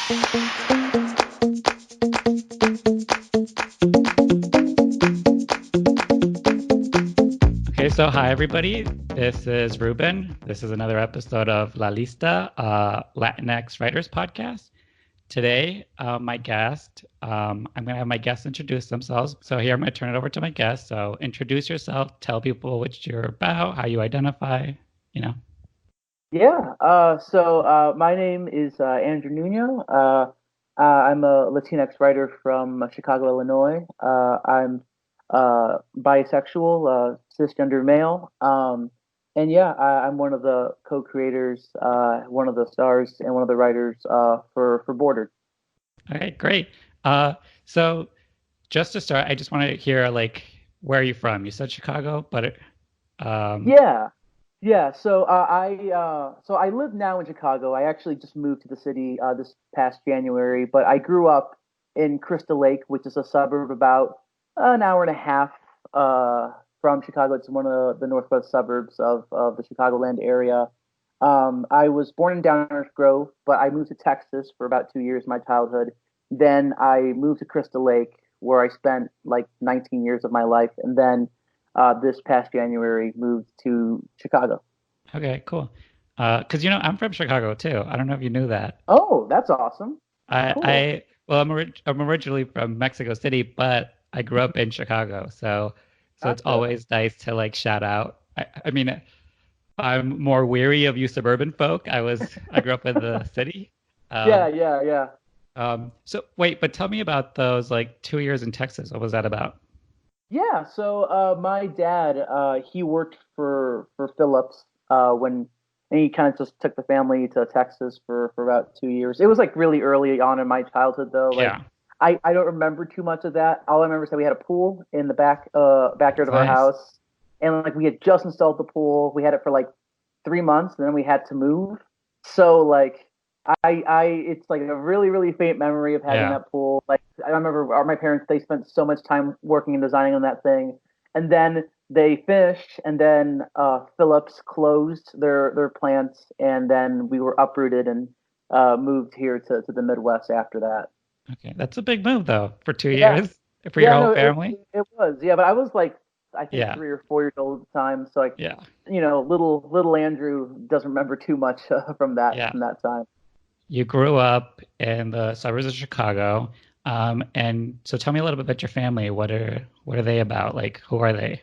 Okay, so hi everybody. This is Ruben. This is another episode of La Lista, LatinX Writers Podcast. Today, I'm going to have my guests introduce themselves. So here I'm going to turn it over to my guest. So introduce yourself, tell people what you're about, how you identify, you know. My name is Andrew NUñO. I'm a Latinx writer from Chicago, Illinois. I'm bisexual, cisgender male. I'm one of the co-creators, one of the stars, and one of the writers for Bordered. Okay, great. So just to start, I just want to hear where are you from? You said Chicago, but um, Yeah, yeah. So I live now in Chicago. I actually just moved to the city this past January, but I grew up in Crystal Lake, which is a suburb about an hour and a half from Chicago. It's one of the northwest suburbs of the Chicagoland area. I was born in Downers Grove, but I moved to Texas for about 2 years of my childhood. Then I moved to Crystal Lake, where I spent like 19 years of my life, and then this past January moved to Chicago. okay, cool. I'm from Chicago too. I don't know if you knew that. Oh, that's awesome. I, Cool. I well, I'm originally from Mexico City, but I grew up in Chicago, so it's Gotcha. always nice to shout out. I mean, I'm more weary of you suburban folk. I grew up in the city. Yeah, Um, yeah, yeah. so wait, but tell me about those 2 years in Texas. What was that about? My dad, he worked for Phillips when and he kind of just took the family to Texas for about 2 years. It was like really early on in my childhood though. Like Yeah, I don't remember too much of that. All I remember is that we had a pool in the backyard that's of our nice. house, and like we had just installed the pool. We had it for like 3 months, and then we had to move. So like it's like a really, really faint memory of having Yeah. that pool. Like I remember my parents, they spent so much time working and designing on that thing, and then they finished, and then Phillips closed their plants, and then we were uprooted and moved here to the Midwest after that. Okay, that's a big move though for two Yeah, years for your yeah, whole no, family. it was, yeah, but I was like, I think Yeah, 3 or 4 years old at the time, so like, yeah, little Andrew doesn't remember too much yeah. from that time. You grew up in the suburbs of Chicago. And so tell me a little bit about your family. What are they about? Like, who are they?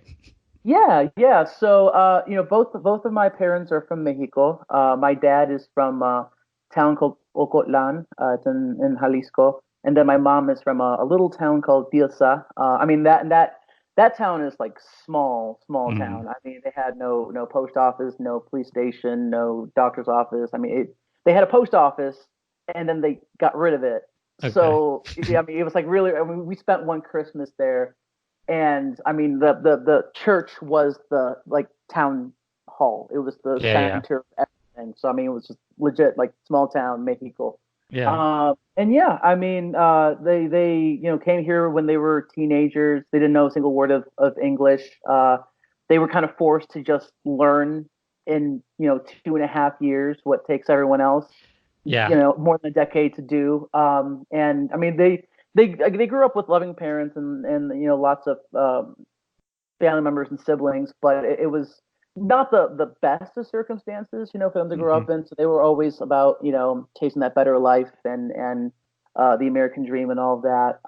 Yeah, yeah. Both of my parents are from Mexico. My dad is from a town called Ocotlan. It's in Jalisco, and then my mom is from a little town called Diosa. I mean that town is like small Mm, town. I mean they had no post office, no police station, no doctor's office. They had a post office, and then they got rid of it. okay. So yeah, I mean it was like really. I mean we spent one Christmas there, and I mean the church was the like town hall. It was the Yeah, yeah, center of everything. So I mean it was just legit like small town Mexico. yeah, And yeah, I mean they came here when they were teenagers. They didn't know a single word of English. They were kind of forced to just learn in 2.5 years what takes everyone else yeah, more than a decade to do. And I mean they grew up with loving parents and lots of family members and siblings, but it was not the best of circumstances, for them to grow hmm up in. So they were always about chasing that better life and the American dream and all of that.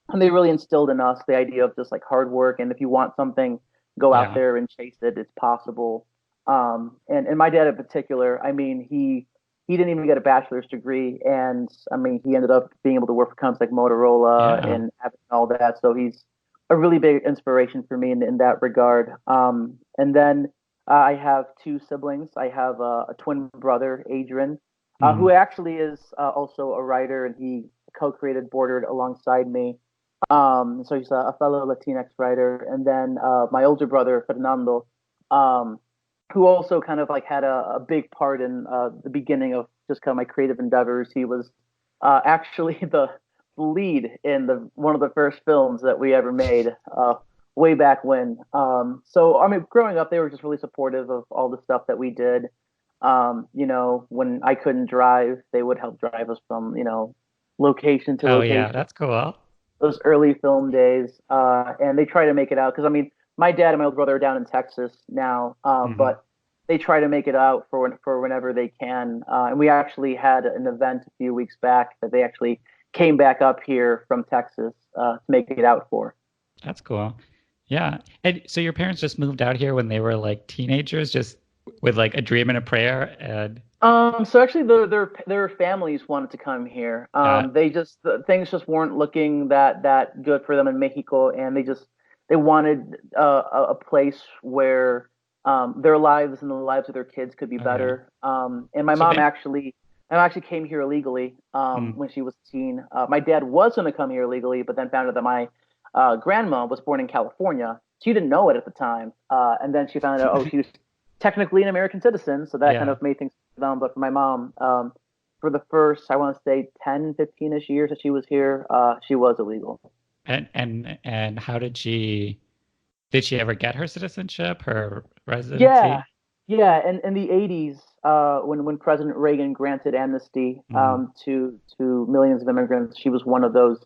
And they really instilled in us the idea of just like hard work, and if you want something, go out yeah, there and chase it. It's possible. And my dad in particular, I mean, he didn't even get a bachelor's degree, and I mean, he ended up being able to work for companies like Motorola yeah. and all that. So he's a really big inspiration for me in that regard. And then I have two siblings. I have a twin brother, Adrian, hmm who actually is also a writer, and he co-created Bordered alongside me. So he's a fellow Latinx writer. And then my older brother, Fernando, um, who also kind of like had a big part in the beginning of just kind of my creative endeavors. He was actually the lead in the one of the first films that we ever made way back when. So I mean, growing up, they were just really supportive of all the stuff that we did. When I couldn't drive, they would help drive us from, location to Oh yeah, location. that's cool. Those early film days, and they try to make it out because I mean, my dad and my older brother are down in Texas now, Hmm. but they try to make it out for whenever they can. And we actually had an event a few weeks back that they actually came back up here from Texas to make it out for. That's cool. Yeah. And so your parents just moved out here when they were like teenagers, just with like a dream and a prayer, and So actually, their families wanted to come here. got Things just weren't looking that good for them in Mexico, and they wanted a place where their lives and the lives of their kids could be okay. better. And So they I actually came here illegally mm, when she was a teen. My dad was going to come here illegally, but then found out that my grandma was born in California. She didn't know it at the time, and then she found out, oh, she was technically an American citizen, so that kind yeah. of made things for them. But for my mom, for the first, I want to say 10, 15-ish years that she was here, she was illegal. And how did she ever get her citizenship, her Yeah, residency? yeah. And in the 80s, when President Reagan granted amnesty Hmm. to millions of immigrants, she was one of those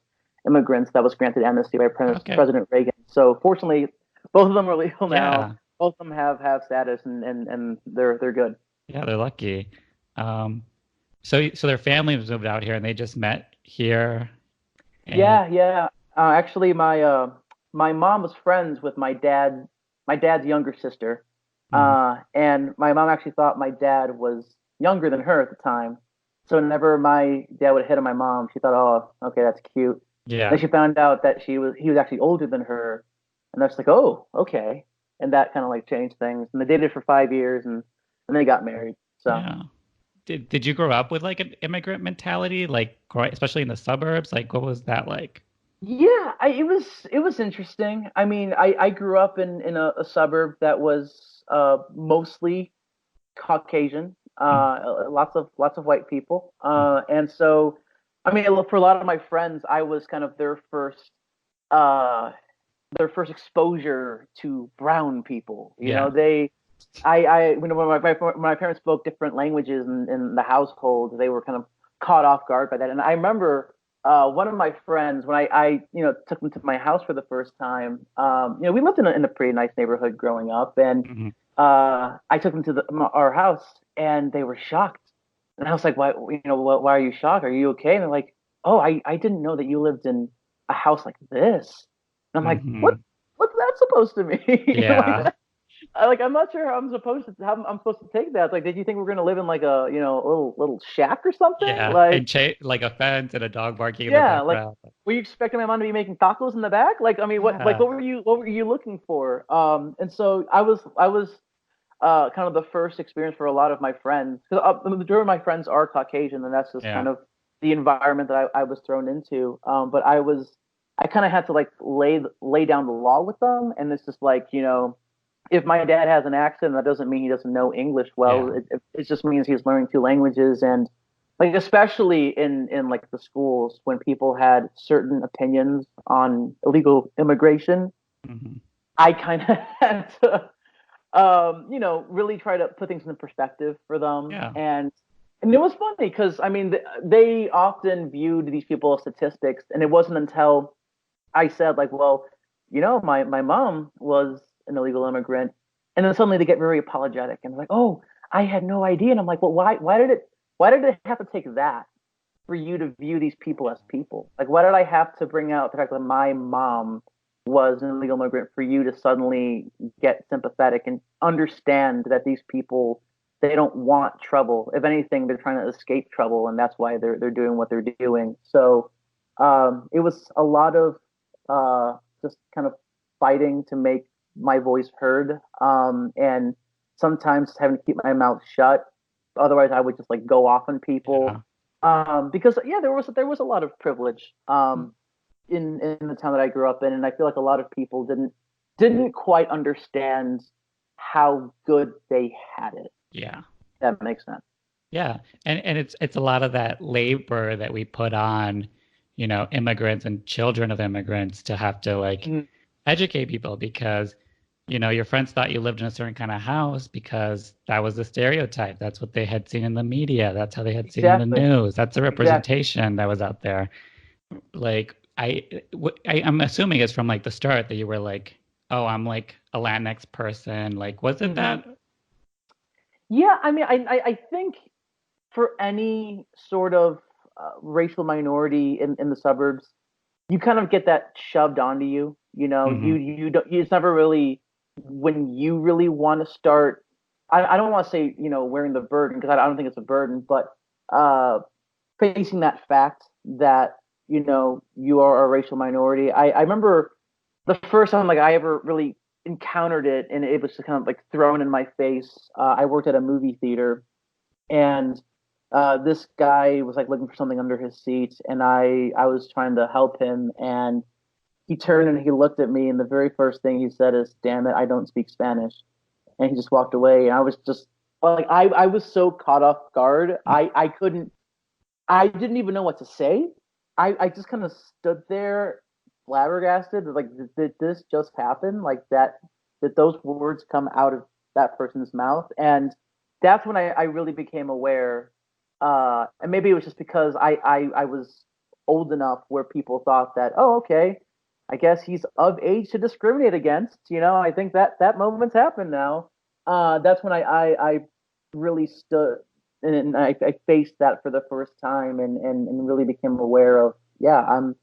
immigrants that was granted amnesty by Okay. President Reagan. So fortunately, both of them are legal now. Yeah. Both of them have status, and they're good. Yeah, they're lucky. Um, so their family was moved out here and they just met here and Yeah, yeah. Actually, my mom was friends with my dad's younger sister, mhm. and my mom actually thought my dad was younger than her at the time. So whenever my dad would hit on my mom, she thought, "Oh, okay, that's cute." Then Yeah. she found out that he was actually older than her, and that's like, "Oh, okay." And that kind of like changed things. And they dated for 5 years, and they got married. So. Yeah. Did you grow up with like an immigrant mentality, like especially in the suburbs? Like, what was that like? Yeah, it was interesting. I mean, I grew up in a suburb that was mostly Caucasian, Mm, lots of white people, and so I mean, look, for a lot of my friends, I was kind of uh, their first exposure to brown people. yeah. When my parents spoke different languages in the household, they were kind of caught off guard by that. And I remember one of my friends when took them to my house for the first time. We lived in a pretty nice neighborhood growing up, and Hmm. I took them to our house, and they were shocked. And I was like, "Why? Why are you shocked? Are you okay?" And they're like, "Oh, I didn't know that you lived in a house like this." And I'm like, "What? Hmm. What's that supposed to mean?" Yeah. I'm not sure how I'm supposed to take that. It's like, did you think we're gonna live in like a little shack or something? Yeah. Like, And like a fence and a dog barking in the yeah, like background. were you expecting my mom to be making tacos in the back? Like, I mean, Yeah. what were you looking for? And so I was kind of the first experience for a lot of my friends because the majority of my friends are Caucasian, and that's just kind Yeah. of the environment that I was thrown into. But I kind of had to like lay down the law with them, and it's just like if my dad has an accent, that doesn't mean he doesn't know English well. Yeah. It just means he's learning two languages, and like especially in like the schools when people had certain opinions on illegal immigration, Hmm. I kind of had to really try to put things in perspective for them. Yeah. And it was funny because I mean they often viewed these people as statistics, and it wasn't until I said like, well, my mom was an illegal immigrant, and then suddenly they get very apologetic and like, oh, I had no idea, and I'm like, well, why did it have to take that for you to view these people as people? Like, why did I have to bring out the fact that my mom was an illegal immigrant for you to suddenly get sympathetic and understand that these people they don't want trouble. If anything, they're trying to escape trouble, and that's why they're doing what they're doing. So it was a lot of just kind of fighting to make my voice heard, and sometimes having to keep my mouth shut. Otherwise, I would just like go off on people Yeah. because yeah, there was a lot of privilege in the town that I grew up in, and I feel like a lot of people didn't quite understand how good they had it. Yeah. That makes sense. Yeah. And it's a lot of that labor that we put on, immigrants and children of immigrants to have to like Mhm. educate people because your friends thought you lived in a certain kind of house because that was the stereotype. That's what they had seen in the media. That's how they had seen in the Exactly. news. That's the Exactly. representation that was out there. Like I'm assuming it's from like the start that you were like, oh, I'm like a Latinx person. Like, was it Hmm. that? Yeah, I mean, I think for any sort of racial minority in the suburbs, you kind of get that shoved onto you. You know, Hmm. you don't. It's never really when you really want to start. I don't want to say wearing the burden because I don't think it's a burden, but uh, facing that fact that you are a racial minority. I remember the first time like I ever really encountered it, and it was just kind of like thrown in my face. I worked at a movie theater, and this guy was like looking for something under his seat, and I was trying to help him, and he turned and he looked at me, and the very first thing he said is, "Damn it, I don't speak Spanish," and he just walked away, and I was just like I was so caught off guard, I didn't even know what to say. I just kind of stood there flabbergasted, like, did this just happen? Like that, did those words come out of that person's mouth? And that's when I really became aware. And maybe it was just because I was old enough where people thought that, oh, okay, I guess he's of age to discriminate against. I think that moment's happened now. That's when I really stood and I faced that for the first time and really became aware of, yeah, I'm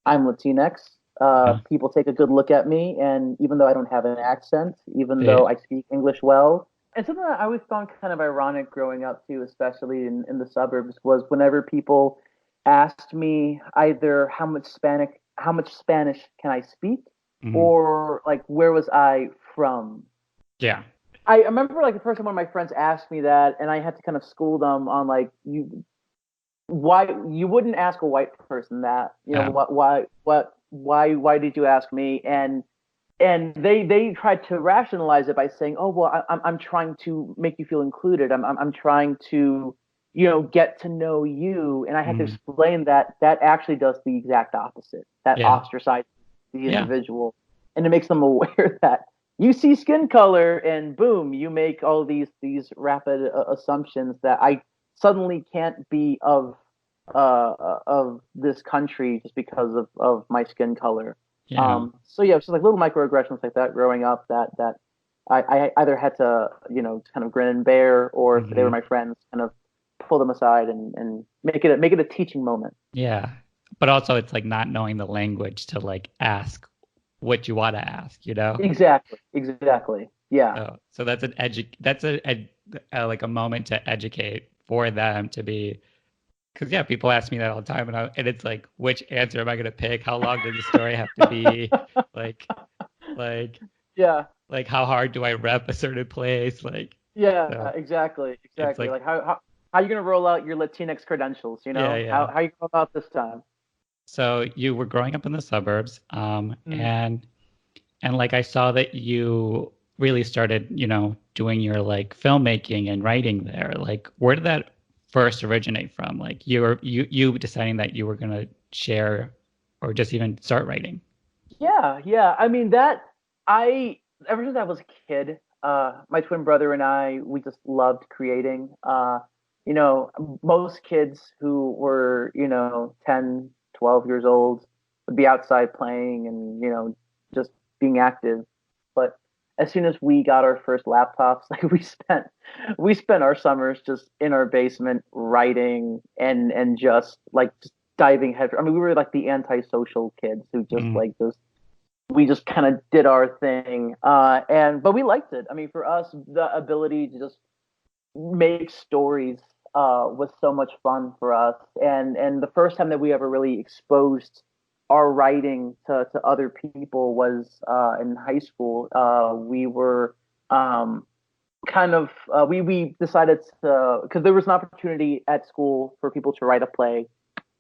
Latinx. Yeah. People take a good look at me, and even though I don't have an accent, even Yeah. though I speak English well, and something that I always found kind of ironic growing up too, especially in the suburbs, was whenever people asked me either how much Spanish can I speak, Hmm. or like where was I from. Yeah. I remember like the first time one of my friends asked me that, and I had to kind of school them on like why you wouldn't ask a white person that. Yeah. Why did you ask me? And they tried to rationalize it by saying, oh well, I'm trying to make you feel included. I'm trying to get to know you, and I had to Hmm. explain that that actually does the exact opposite. That Yeah. ostracizes the Yeah. individual, and it makes them aware that you see skin color, and boom, you make all these rapid assumptions that I suddenly can't be of this country just because of my skin color. Yeah. So yeah, it's just like little microaggressions like that growing up that I either had to, kind of grin and bear, or if they were Hmm. my friends, kind of pull them aside and make it a teaching moment. Yeah. But also it's like not knowing the language to like ask what you want to ask. Exactly. Exactly. Yeah. So that's a like a moment to educate for them to be, because yeah, people ask me that all the time, and it's like, which answer am I gonna pick? How long does the story have to be? Like, like, Yeah. like how hard do I rep a certain place? Like, Yeah. so Exactly. it's Exactly. like, Like how you gonna roll out your Latinx credentials? yeah, yeah. How you go about this time? So you were growing up in the suburbs, Mm. and like I saw that you really started, doing your like filmmaking and writing there. Like, where did that first originate from? Like you deciding that you were gonna share or just even start writing. Yeah, yeah. I mean that I ever since I was a kid, my twin brother and I, we just loved creating. Most kids who were, 10, 12 years old would be outside playing and, just being active. But as soon as we got our first laptops, like we spent our summers just in our basement writing and just diving head. I mean, we were like the antisocial kids who just Mm, like just we just kind of did our thing, but we liked it. I mean, for us, the ability to just make stories was so much fun for us, and the first time that we ever really exposed our writing to other people was in high school. We were kind of we decided to, because there was an opportunity at school for people to write a play,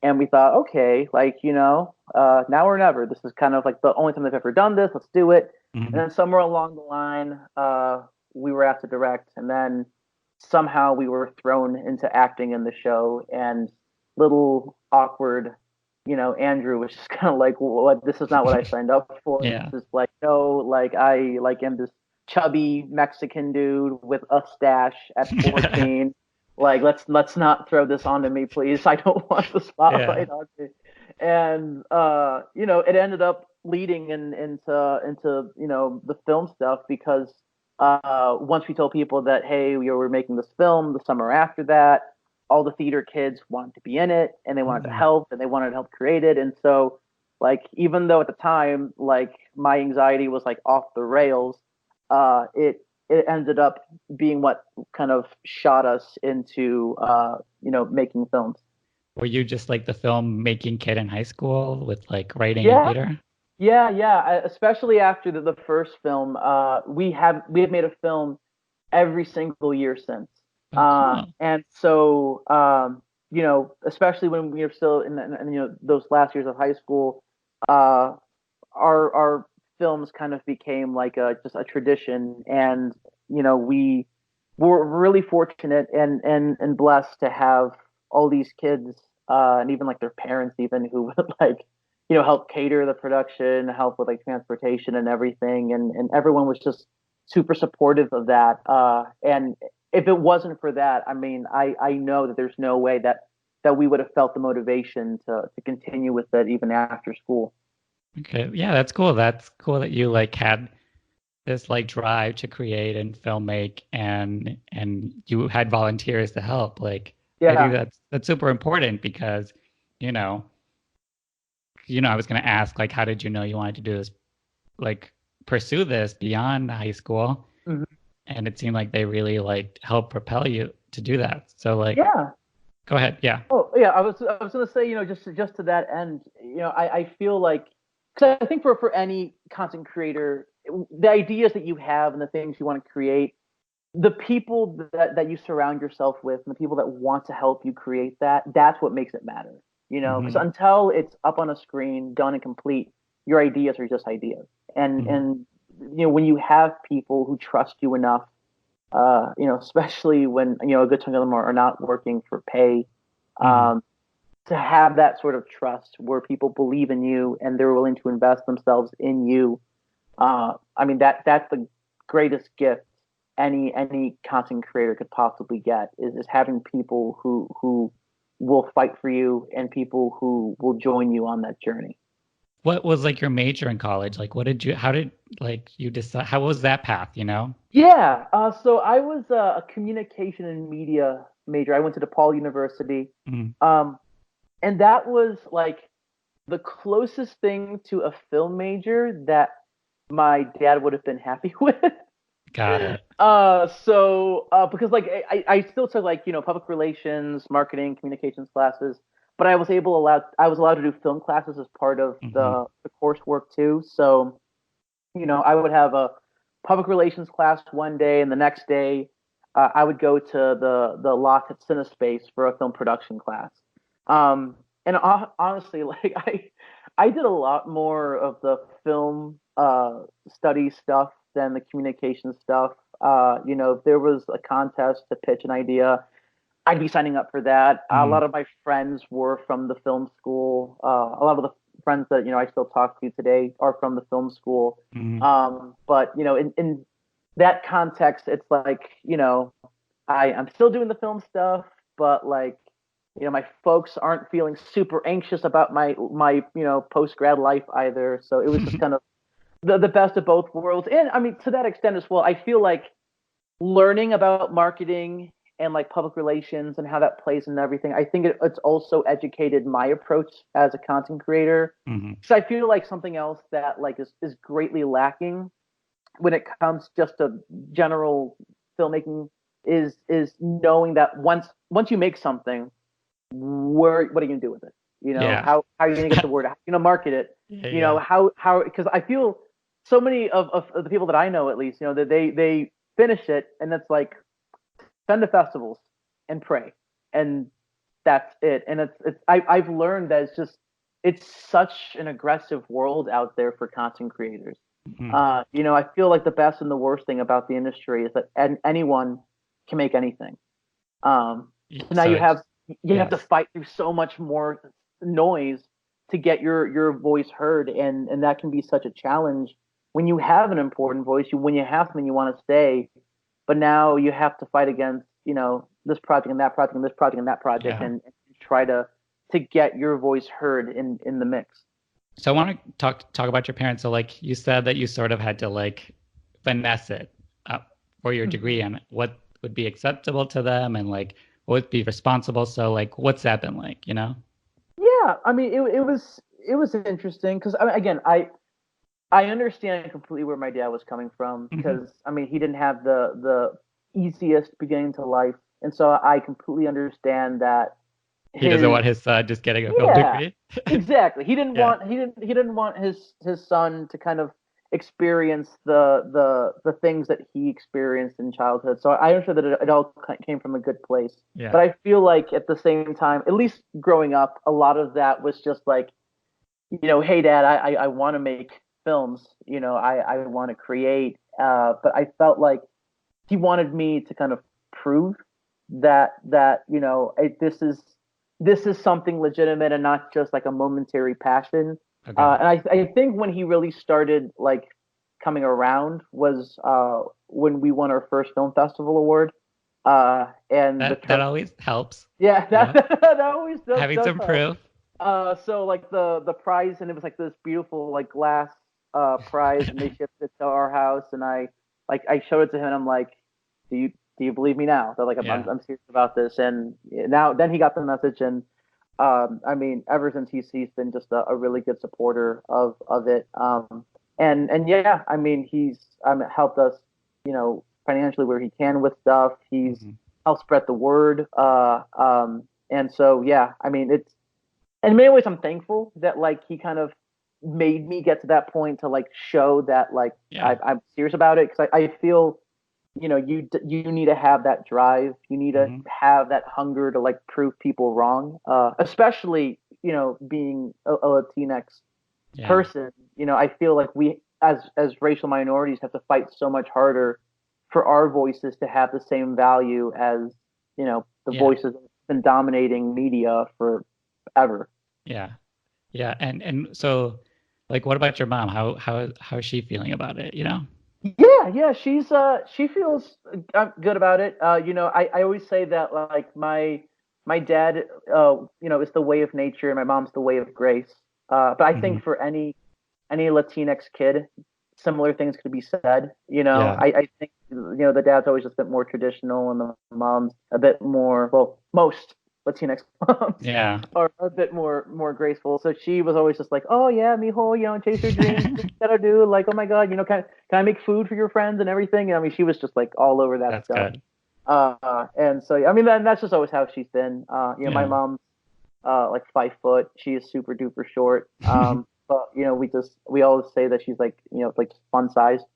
and we thought, okay, like, now or never. This is kind of like the only time they've ever done this. Let's do it. And mm, then somewhere along the line, we were asked to direct, and then somehow we were thrown into acting in the show. And little awkward, Andrew was just kind of like, "What? This is not what I signed up for." And yeah. it's just like like I like am this chubby Mexican dude with a stash at 14. Like let's not throw this onto me, please. I don't want the Yeah. spotlight on me. And it ended up leading into the film stuff because once we told people that hey, we're making this film the summer after that, all the theater kids wanted to be in it and they wanted to Mhm. help and they wanted to help create it. And so like even though at the time like my anxiety was like off the rails, it ended up being what kind of shot us into making films. Were you just like the film making kid in high school with like writing and Yeah, theater? yeah. Especially after the first film, we have made a film every single year since. Oh, cool. And so especially when we were still in those last years of high school, uh, our films kind of became like just a tradition, and we were really fortunate and blessed to have all these kids and even like their parents even who would like help cater the production, help with like transportation and everything, and everyone was just super supportive of that. And if it wasn't for that, I mean, I know that there's no way that we would have felt the motivation to continue with it even after school. Okay. Yeah, that's cool. That's cool that you like had this like drive to create and filmmake and you had volunteers to help. Like I think Yeah. that's super important because, you know, I was gonna ask like how did you know you wanted to do this like pursue this beyond high school? Mhm. And it seemed like they really like helped propel you to do that. So like Yeah. go ahead. Yeah. Oh, yeah. I was gonna say, just to that end, I feel like because I think for any content creator, the ideas that you have and the things you want to create, the people that you surround yourself with, and the people that want to help you create that's what makes it matter. Because Hmm. until it's up on a screen, done and complete, your ideas are just ideas. And Hmm. and when you have people who trust you enough, especially when a good chunk of them are not working for pay, Hmm. um, to have that sort of trust where people believe in you and they're willing to invest themselves in you. I mean that's the greatest gift any content creator could possibly get is having people who will fight for you and people who will join you on that journey. What was like your major in college? Like how did like you decide how was that path, you know? Yeah, so I was a communication and media major. I went to DePaul University, Mm, um, and that was like the closest thing to a film major that my dad would have been happy with. got it. Because like I still took like public relations, marketing, communications classes, but I was allowed to do film classes as part of Hmm. the coursework too. So I would have a public relations class one day, and the next day I would go to the lock at Cinespace for a film production class. Honestly, like I did a lot more of the film study stuff than the communication stuff. If there was a contest to pitch an idea, I'd be signing up for that. A Mm, lot of my friends were from the film school. A lot of the friends that I still talk to today are from the film school. mm, But in that context, it's like I'm still doing the film stuff, but like my folks aren't feeling super anxious about my post grad life either. So it was just kind of the best of both worlds. And I mean to that extent as well, I feel like learning about marketing and like public relations and how that plays in everything, I think it's also educated my approach as a content creator. mhm. Because I feel like something else that like is greatly lacking when it comes just to general filmmaking is knowing that once you make something, what are you gonna do with it? Yeah. How are you gonna get the word out? How are you gonna market it? Yeah, yeah. How because I feel so many of the people that I know at least, that they finish it and it's like send to festivals and pray, and that's it. And I've learned that it's such an aggressive world out there for content creators. Mhm. I feel like the best and the worst thing about the industry is that anyone can make anything. Yeah, So now so it's you have to yes. fight through so much more noise to get your voice heard, and that can be such a challenge. when you have an important voice, when you have something you want to say, but now you have to fight against, this project and that project and this project and that project, Yeah. and try to get your voice heard in the mix. So I want to talk about your parents. So like you said that you sort of had to like finesse it for your degree and what would be acceptable to them and like what would be responsible. So like what's that been like, you know? Yeah, I mean, it was interesting because again, I understand completely where my dad was coming from Hmm. because I mean he didn't have the easiest beginning to life, and so I completely understand that He doesn't his want his son just getting a film yeah, degree. exactly. He didn't Yeah. want he didn't want his son to kind of experience the things that he experienced in childhood. So I understood that it all came from a good place. Yeah. But I feel like at the same time, at least growing up, a lot of that was just like, hey dad, I want to make films, I want to create, but I felt like he wanted me to kind of prove that this is something legitimate and not just like a momentary passion. Okay. And I think when he really started like coming around was when we won our first film festival award, and the That turn always helps, yeah, you know, that always having does some help. proof. So like the prize, and it was like this beautiful like glass prize, and they shipped it to our house, and I showed it to him, and I'm like, do you believe me now? They're like, Yeah. I'm serious about this, and then he got the message, and I mean, ever since he's been just a really good supporter of it, and yeah, I mean, he's helped us, financially where he can with stuff. He's Hmm. helped spread the word, and so yeah, I mean, it's in many ways I'm thankful that like he kind of made me get to that point to like show that like Yeah. I'm serious about it because I feel you need to have that drive, you need to Hmm. have that hunger to like prove people wrong, especially being a Latinx Yeah. person. I feel like we as racial minorities have to fight so much harder for our voices to have the same value as the Yeah. voices that have been dominating media forever. Yeah. Yeah. And so like what about your mom? How is she feeling about it, you know? Yeah, she feels good about it. I always say that like my dad is the way of nature and my mom's the way of grace. But I Hmm. think for any Latinx kid, similar things could be said. Yeah. I think the dad's always just a bit more traditional and the mom's a bit more, well, most Latinx moms Yeah. are a bit more graceful. So she was always just like, oh yeah, mijo, chase your dreams, do what you gotta do. Like, oh my God, can I make food for your friends and everything? And I mean, she was just like all over that That's stuff. good. And so I mean, that's just always how she's been. My Yeah. mom's like 5 foot. She is super duper short. But we always say that she's like like fun sized.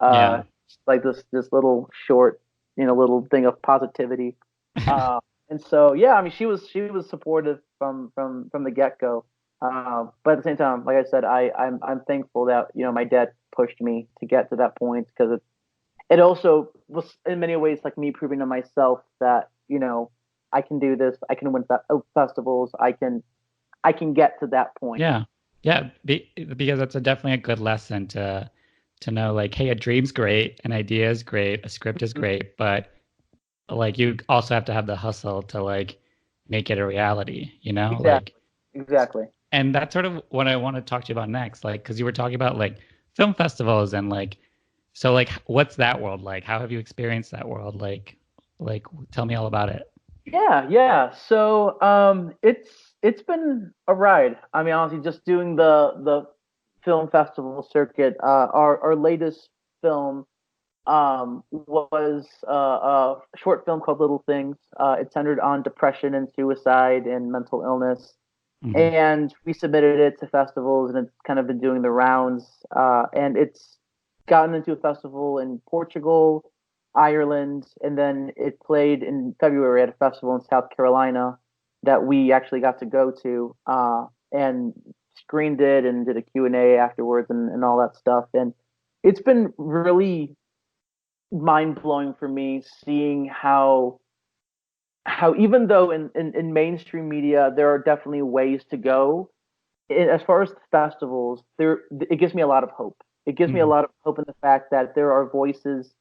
Yeah. Like this little short little thing of positivity. Uh, and so yeah, I mean she was supportive from the get go. But at the same time, like I said, I'm thankful that my dad pushed me to get to that point because it also was in many ways like me proving to myself that I can do this. I can win festivals. I can get to that point. Yeah. Yeah. Because that's definitely a good lesson to know like, hey, a dream's great, an idea is great, a script is Mhm. great, but like you also have to have the hustle to like make it a reality, you know? Like, Exactly. Exactly. and that's sort of what I want to talk to you about next, like, because you were talking about like film festivals and like, so like, what's that world like? How have you experienced that world? Like, tell me all about it. Yeah, yeah. So it's been a ride. I mean, honestly, just doing the film festival circuit. Our latest film was a short film called Little Things. It centered on depression and suicide and mental illness. Hmm. And we submitted it to festivals, and it's kind of been doing the rounds. And it's gotten into a festival in Portugal, Ireland, and then it played in February at a festival in South Carolina that we actually got to go to, and screened it and did a Q&A afterwards and all that stuff. And it's been really mind blowing for me seeing how even though in mainstream media there are definitely ways to go, as far as festivals, there it gives me a lot of hope. It gives me a lot of hope in the fact that there are voices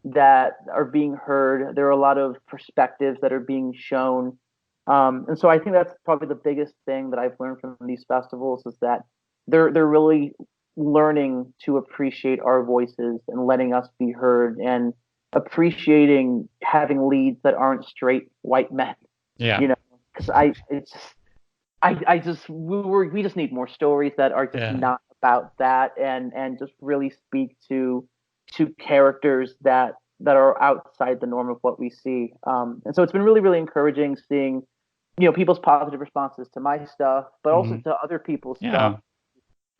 that are being heard. There are a lot of perspectives that are being shown. And so I think that's probably the biggest thing that I've learned from these festivals is that they're really learning to appreciate our voices and letting us be heard and appreciating having leads that aren't straight white men. Yeah. You know, because we just need more stories that are just not about that and just really speak to characters that are outside the norm of what we see. And so it's been really, really encouraging seeing, people's positive responses to my stuff, but also to other people's stuff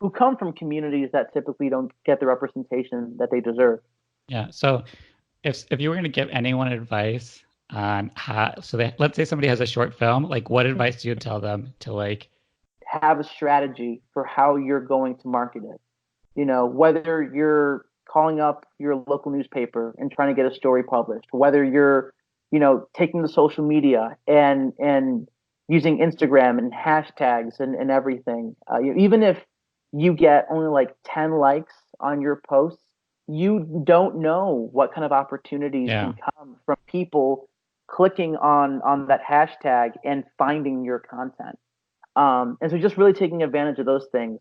who come from communities that typically don't get the representation that they deserve. Yeah. So if you were going to give anyone advice on how, let's say somebody has a short film, like what advice do you tell them to like have a strategy for how you're going to market it? Whether you're calling up your local newspaper and trying to get a story published, whether you're, taking the social media and using Instagram and hashtags and everything. Even if you get only like 10 likes on your posts, you don't know what kind of opportunities can come from people clicking on that hashtag and finding your content. And so just really taking advantage of those things.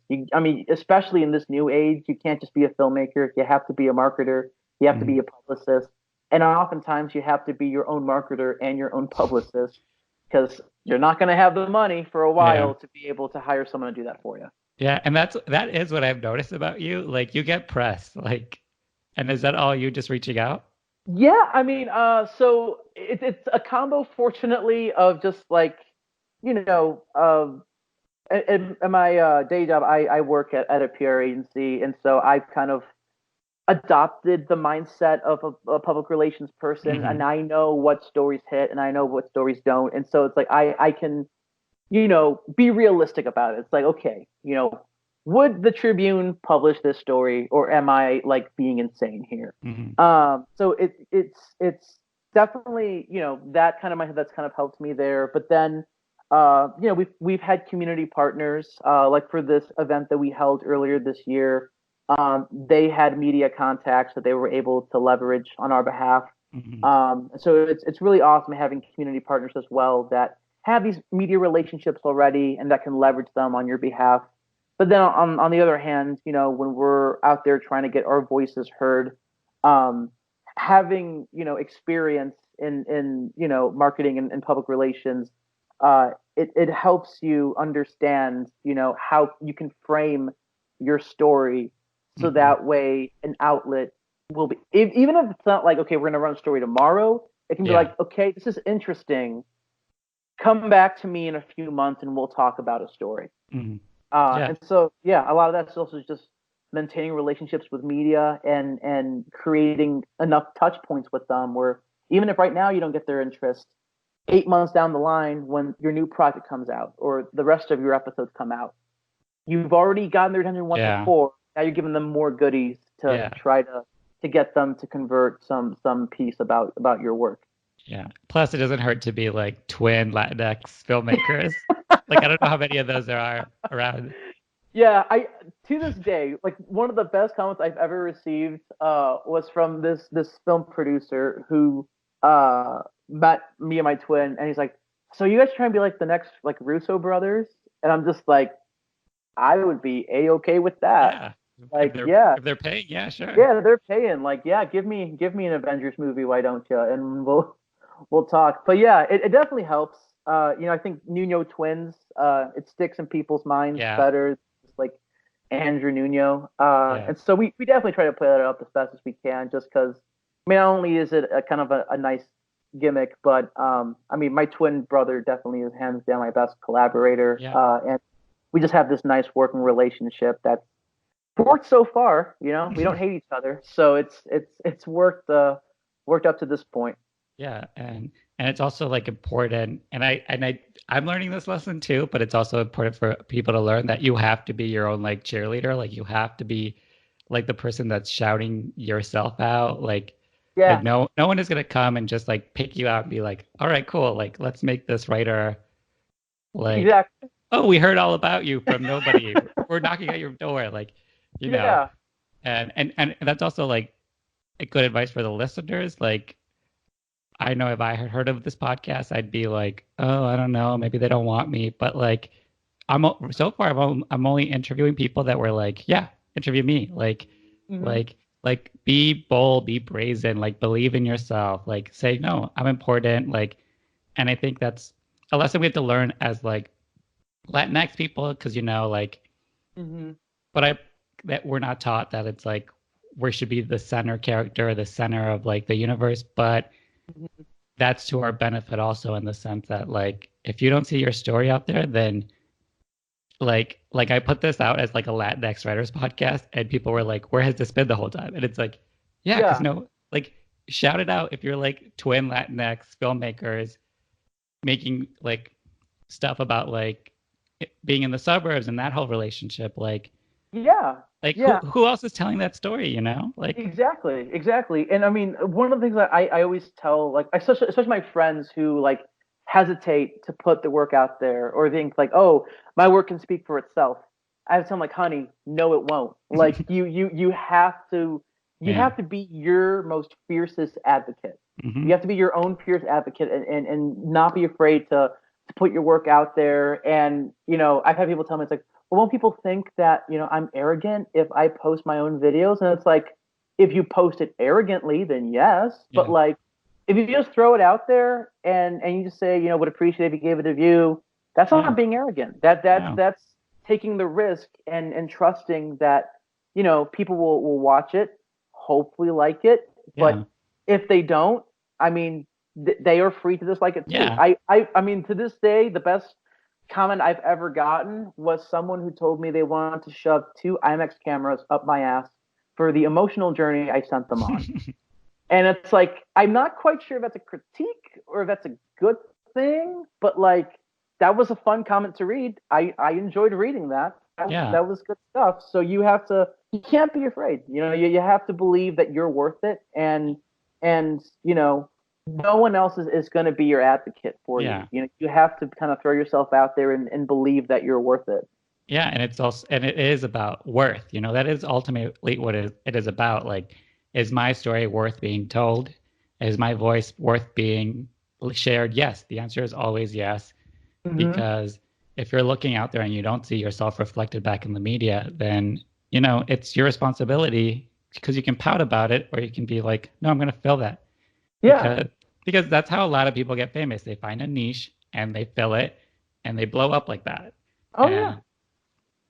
Especially in this new age, you can't just be a filmmaker. You have to be a marketer. You have to be a publicist. And oftentimes you have to be your own marketer and your own publicist because you're not going to have the money for a while to be able to hire someone to do that for you. Yeah. And that is what I've noticed about you. Like you get press, and is that all you just reaching out? Yeah. So it's a combo, fortunately, of just like, in my day job, I work at a PR agency, and so I've kind of adopted the mindset of a public relations person, and I know what stories hit, and I know what stories don't, and so it's like I can, be realistic about it. It's like, okay, would the Tribune publish this story, or am I like being insane here? So it's definitely that kind of mindset that's kind of helped me there, but then. We've had community partners, like for this event that we held earlier this year. They had media contacts that they were able to leverage on our behalf. So it's really awesome having community partners as well that have these media relationships already and that can leverage them on your behalf. But then on the other hand, when we're out there trying to get our voices heard, having experience in marketing and public relations. It helps you understand, how you can frame your story so that way an outlet will be, even if it's not like, okay, we're going to run a story tomorrow, it can be like, okay, this is interesting. Come back to me in a few months and we'll talk about a story. And so, a lot of that's also just maintaining relationships with media and creating enough touch points with them where even if right now you don't get their interest, 8 months down the line when your new project comes out or the rest of your episodes come out, you've already gotten their attention once before. Now you're giving them more goodies to try to get them to convert some piece about your work. Yeah. Plus, it doesn't hurt to be like twin Latinx filmmakers. Like I don't know how many of those there are around. Yeah, to this day, like one of the best comments I've ever received was from this film producer who met me and my twin, and he's like, "So you guys trying to be like the next like Russo brothers?" And I'm just like, I would be a-okay with that. Yeah. Like, if they're paying, yeah, sure. Yeah, they're paying. Like, yeah, give me an Avengers movie, why don't you? And we'll talk. But yeah, it definitely helps. I think NUñO twins, it sticks in people's minds better. Just like Andrew NUñO. And so we definitely try to play that up as best as we can, just because. I mean, not only is it a kind of a nice gimmick, but my twin brother definitely is hands down my best collaborator. And we just have this nice working relationship that's worked so far. We don't hate each other, so it's worked up to this point. Yeah, and it's also like important, and I'm learning this lesson too, but it's also important for people to learn that you have to be your own like cheerleader. Like you have to be like the person that's shouting yourself out. Like no one is gonna come and just like pick you out and be like, all right, cool, like let's make this writer like oh, we heard all about you from nobody. We're knocking at your door, like you know. And that's also like a good advice for the listeners. Like, I know if I had heard of this podcast, I'd be like, oh, I don't know, maybe they don't want me. But like, so far I'm only interviewing people that were like, yeah, interview me. Hmm. Like be bold, be brazen, like believe in yourself, like say no, I'm important. Like, and I think that's a lesson we have to learn as like Latinx people, because like, Hmm. but I that we're not taught that it's like we should be the center character, the center of like the universe, but Hmm. that's to our benefit also in the sense that like if you don't see your story out there, then like I put this out as like a Latinx writers podcast, and people were like, "Where has this been the whole time?" And it's like, yeah, because Yeah. no, like shout it out if you're like twin Latinx filmmakers making like stuff about like being in the suburbs and that whole relationship. Yeah. Like who Yeah. who else is telling that story? Like Exactly, exactly. And I mean, one of the things that I always tell, like, especially my friends who like hesitate to put the work out there or think like, oh, my work can speak for itself. I have to tell them like, honey, no, it won't. Like, you yeah, have to be your most fiercest advocate. hmm You have to be your own fierce advocate and not be afraid to put your work out there. And I've had people tell me it's like, well, won't people think that I'm arrogant if I post my own videos? And it's like, if you post it arrogantly, then yes. But yeah, like, if you just throw it out there and you just say, would appreciate if you gave it a view, that's yeah, not being arrogant. That's no, that's taking the risk and trusting that people will watch it, hopefully like it. yeah, But if they don't, I mean, they are free to dislike it too. yeah, I mean, to this day, the best comment I've ever gotten was someone who told me they wanted to shove two IMAX cameras up my ass for the emotional journey I sent them on. And it's like, I'm not quite sure if that's a critique or if that's a good thing, but like, that was a fun comment to read. I enjoyed reading that. yeah, That was good stuff. So you can't be afraid. You have to believe that you're worth it. And no one else is going to be your advocate for you. yeah. You have to kind of throw yourself out there and believe that you're worth it. Yeah, and it's also and it is about worth. That is ultimately what it is about. Like, is my story worth being told? Is my voice worth being shared? Yes. The answer is always yes. Hmm. Because if you're looking out there and you don't see yourself reflected back in the media, then it's your responsibility because you can pout about it or you can be like, no, I'm going to fill that Yeah. because because that's how a lot of people get famous. They find a niche and they fill it and they blow up like that. Oh yeah. And mm,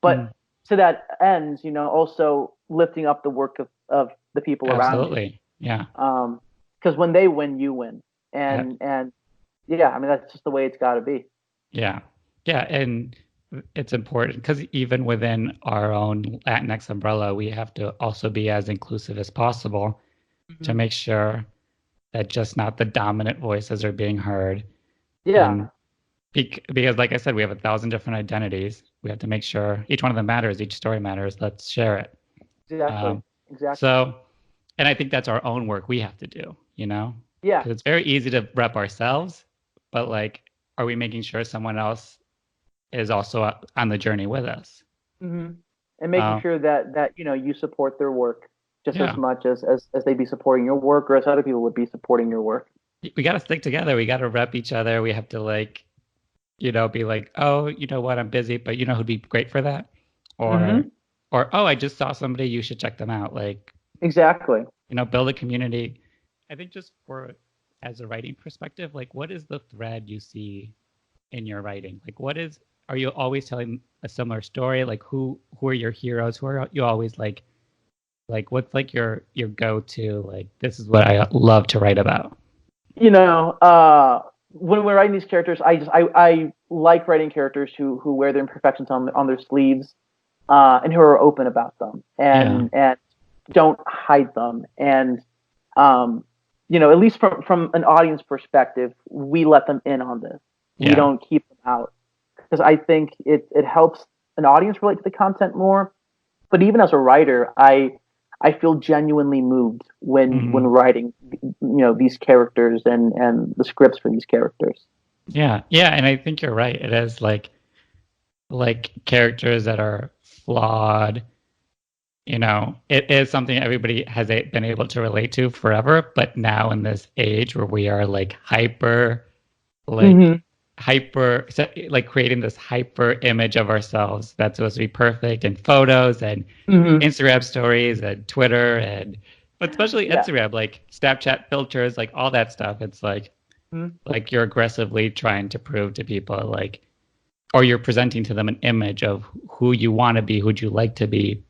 But to that end, also lifting up the work of the people around you. absolutely. Yeah. Because when they win, you win. Yeah. And yeah, I mean, that's just the way it's got to be. Yeah. Yeah. And it's important because even within our own Latinx umbrella, we have to also be as inclusive as possible to Hmm. make sure that just not the dominant voices are being heard. Yeah, And because, like I said, we have 1,000 different identities. We have to make sure each one of them matters, each story matters. Let's share it. exactly. Um, Exactly. so, and I think that's our own work we have to do, Yeah. because it's very easy to rep ourselves, but like, are we making sure someone else is also on the journey with us? Hmm. And making Uh, sure that you support their work just as yeah, much as they'd be supporting your work or as other people would be supporting your work. we got to stick together. We got to rep each other. We have to like, be like, oh, you know what, I'm busy, but you know who'd be great for that? Or, Hmm. oh, I just saw somebody. You should check them out. Like, Exactly. build a community. I think just for as a writing perspective, like, what is the thread you see in your writing? Like, are you always telling a similar story? Like, who are your heroes? Who are you always like what's like your go-to? Like, this is what I love to write about. you know, when we're writing these characters, I like writing characters who wear their imperfections on their sleeves, and who are open about them Yeah, and don't hide them. And at least from an audience perspective, we let them in on this. We yeah, don't keep them out because I think it helps an audience relate to the content more. But even as a writer, I feel genuinely moved when hmm writing these characters and the scripts for these characters. yeah, yeah. And I think you're right. It is like characters that are flawed you know, it is something everybody has been able to relate to forever. But now in this age where we are like like Hmm. like creating this hyper image of ourselves that's supposed to be perfect in photos and Hmm. Instagram stories and Twitter but especially Yeah. Instagram, like Snapchat filters, like all that stuff. It's Mhm. like you're aggressively trying to prove to people like, or you're presenting to them an image of who you want to be, who'd you like to be, Mhm.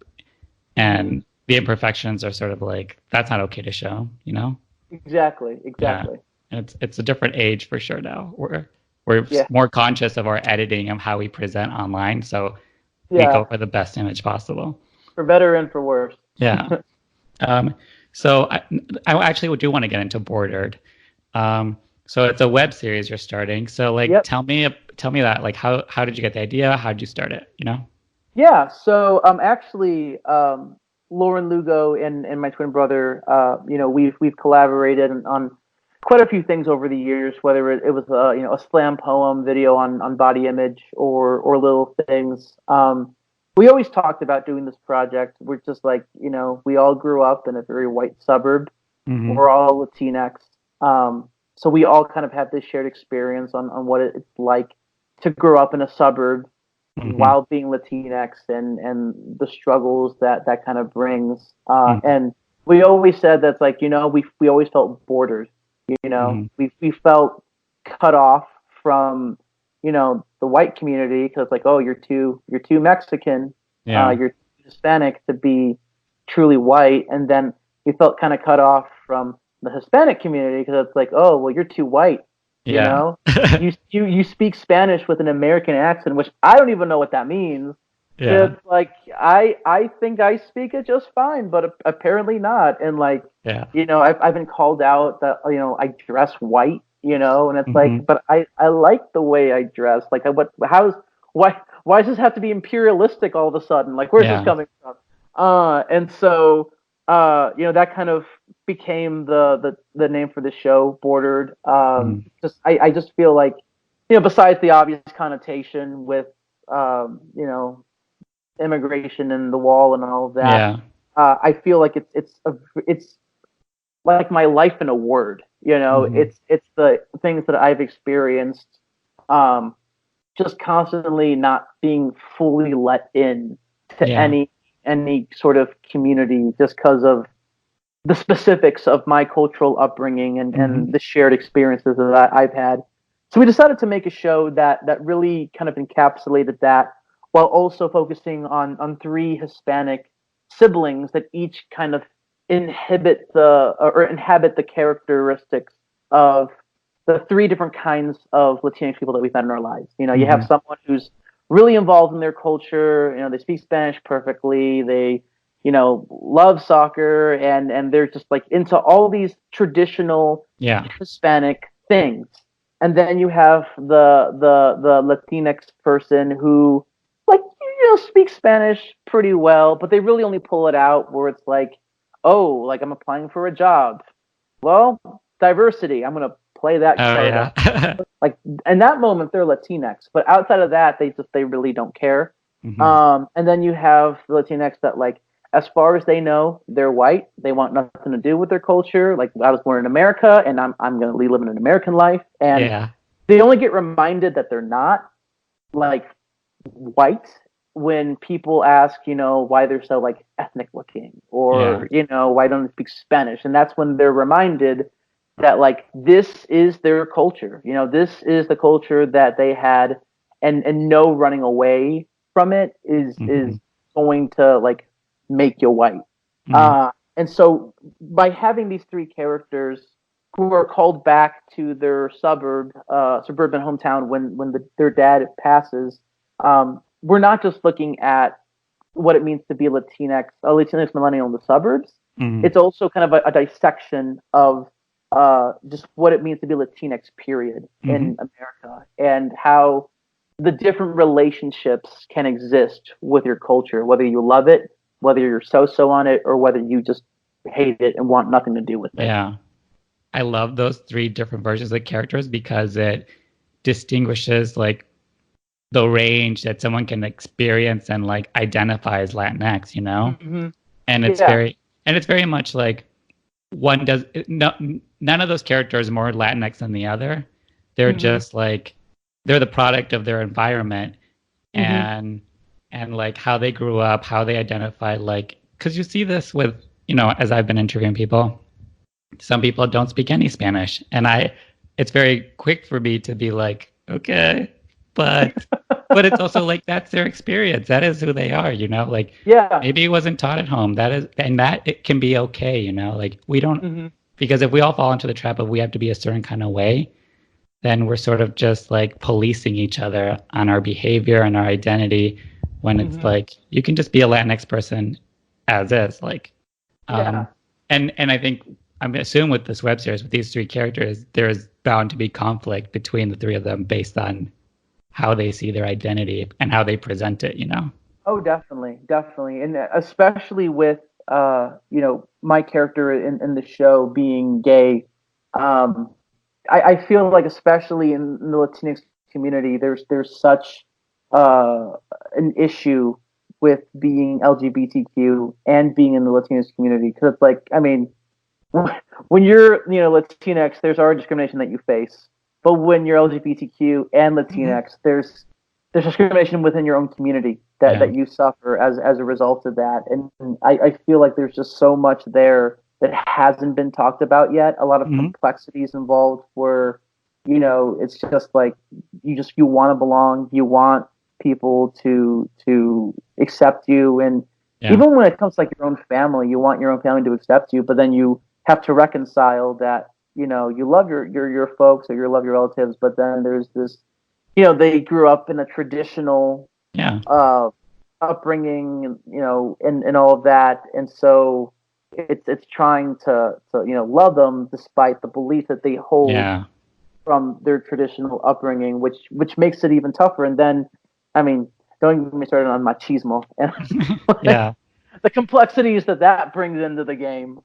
and the imperfections are sort of like that's not okay to show, you know? Exactly. Yeah, Exactly. and it's a different age for sure now. We're Yeah. more conscious of our editing and how we present online, so we go Yeah. for the best image possible. For better and for worse. Yeah. Um, so I actually do want to get into Bordered. So it's a web series you're starting. So like, Yep. tell me that. Like, how did you get the idea? How did you start it? You know? Yeah. So actually, Lauren Lugo and my twin brother, we've collaborated on quite a few things over the years, whether it was a slam poem video on body image or little things. We always talked about doing this project. We're just like, we all grew up in a very white suburb. Mm-hmm. We're all Latinx. So we all kind of have this shared experience on what it's like to grow up in a suburb Mm-hmm. while being Latinx and the struggles that kind of brings. Mm-hmm. And we always said that's like, we always felt bordered. Mm-hmm. We felt cut off from, the white community because like, oh, you're too Mexican, Yeah. you're too Hispanic to be truly white, and then we felt kind of cut off from the Hispanic community because it's like, oh, well, you're too white, you Yeah. know you speak Spanish with an American accent, which I don't even know what that means. Yeah. It's like I think I speak it just fine, but apparently not. And like, Yeah. I've been called out that I dress white, and it's like, Mm-hmm. but I like the way I dress. Like, why does this have to be imperialistic all of a sudden? Like, where's this Yeah. coming from? And so that kind of became the name for the show, Bordered. Mm-hmm. Just I just feel like, besides the obvious connotation with immigration and the wall and all of that, Yeah. I feel like it's like my life in a word. Mm-hmm. It's the things that I've experienced, um, just constantly not being fully let in to Yeah. any sort of community just because of the specifics of my cultural upbringing Mm-hmm. and the shared experiences that I've had. So we decided to make a show that really kind of encapsulated that, while also focusing on three Hispanic siblings that each kind of inhabit the characteristics of the three different kinds of Latinx people that we've met in our lives. You have Mm-hmm. someone who's really involved in their culture. They speak Spanish perfectly. They love soccer, and they're just like into all these traditional Yeah. Hispanic things. And then you have the Latinx person who, like, speaks Spanish pretty well, but they really only pull it out where it's like, oh, like, I'm applying for a job. Well, diversity. I'm gonna play that Oh card yeah. out. Like, in that moment, they're Latinx, but outside of that, they really don't care. Mm-hmm. And then you have the Latinx that, like, as far as they know, they're white. They want nothing to do with their culture. Like, I was born in America, and I'm gonna live an American life, and Yeah. they only get reminded that they're not, like, white when people ask, why they're so, like, ethnic looking, Yeah. or why don't they speak Spanish, and that's when they're reminded that, like, this is their culture. This is the culture that they had, and no running away from it is Mm-hmm. going to, like, make you white. Mm-hmm. And so by having these three characters who are called back to their suburban hometown when their dad passes, we're not just looking at what it means to be a Latinx millennial in the suburbs. Mm-hmm. It's also kind of a dissection of just what it means to be Latinx, period, Mm-hmm. in America, and how the different relationships can exist with your culture, whether you love it, whether you're so on it, or whether you just hate it and want nothing to do with it. Yeah. I love those three different versions of characters because it distinguishes like the range that someone can experience and like identify as Latinx, you know? Mm-hmm. and it's very much like one does no, none of those characters are more Latinx than the other. They're just like they're the product of their environment and like how they grew up, how they identify, like because you see this with as I've been interviewing people, some people don't speak any Spanish, and it's very quick for me to be like, okay, but it's also like that's their experience. That is who they are, like Yeah. maybe it wasn't taught at home. That it can be okay, like we don't because if we all fall into the trap of we have to be a certain kind of way, then we're sort of just like policing each other on our behavior and our identity when it's like you can just be a Latinx person as is. Like and I think I'm assuming with this web series with these three characters, there's bound to be conflict between the three of them based on how they see their identity and how they present it, Oh, definitely, definitely, and especially with my character in the show being gay. I feel like especially in the Latinx community, there's such an issue with being LGBTQ and being in the Latinx community because it's like, I mean, when you're Latinx, there's already discrimination that you face, but when you're LGBTQ and Latinx, there's discrimination within your own community that you suffer as a result of that, and I feel like there's just so much there that hasn't been talked about yet. A lot of complexities involved where, it's just like you want to belong, you want people to accept you, and even when it comes to like your own family, you want your own family to accept you, but then you have to reconcile that, you love your folks or you love your relatives, but then there's this, they grew up in a traditional upbringing, and all of that, and so it's trying to love them despite the belief that they hold from their traditional upbringing, which makes it even tougher. And then, I mean, don't get me started on machismo and the complexities that brings into the game.